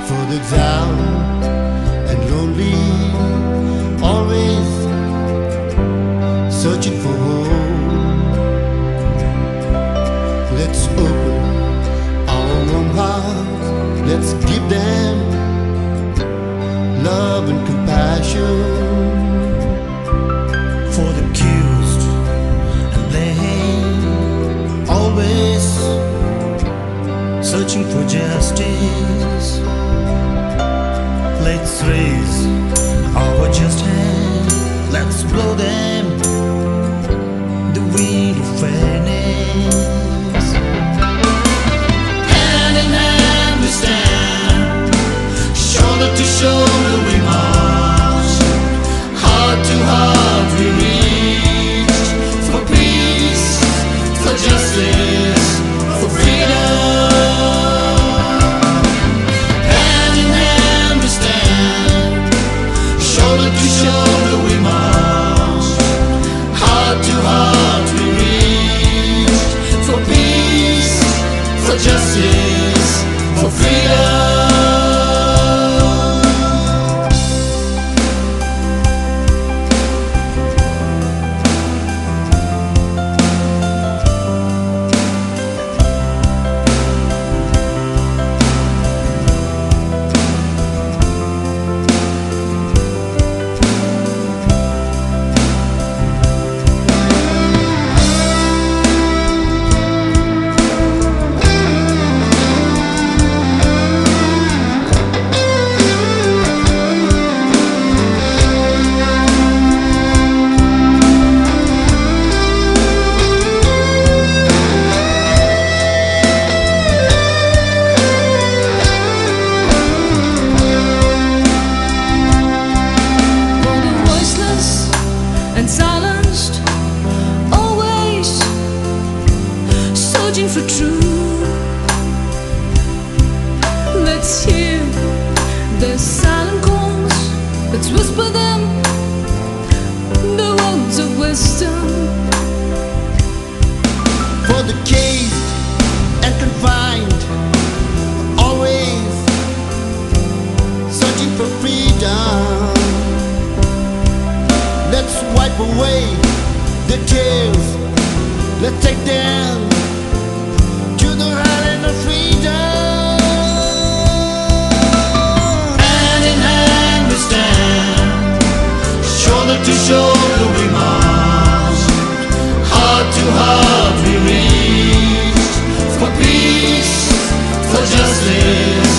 for the down and lonely, always searching for home. Let's open our warm hearts, let's give them love and compassion. For the accused and blamed, always searching for justice. Let's raise our just hand, let's blow them the wind of fairness. Hand in hand we stand, shoulder to shoulder we march, heart to heart we reach, for peace, for justice, for freedom. Hand in hand we stand, shoulder to shoulder we march, heart to heart we reach, for peace, for justice, for freedom. And silenced, always searching for truth. Let's hear their silent calls, let's whisper them the words of wisdom. For the caged and confined, always searching for freedom. Let's wipe away the tears, let's take them to the island of freedom. Hand in hand we stand, shoulder to shoulder we march, heart to heart we reach, for peace, for justice,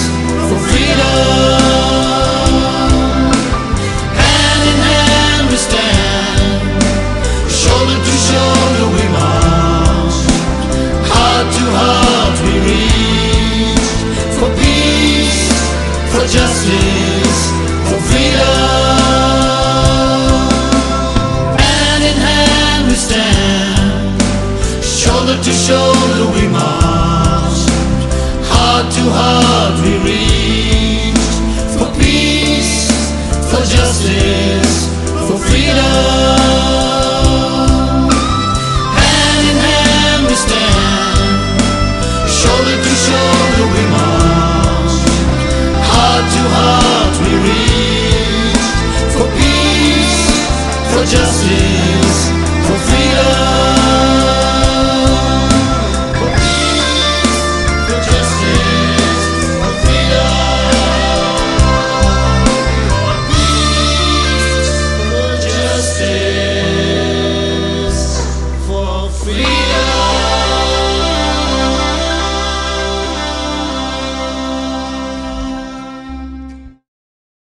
for freedom. Shoulder to shoulder we march, heart to heart we reach, for peace, for justice, for freedom. Hand in hand we stand, shoulder to shoulder we march, heart to heart we reach, for peace, for justice, for freedom. Shoulder to shoulder we march, heart to heart we reach, for peace, for justice, for freedom. For peace, for justice, for freedom. For peace, for justice, for freedom.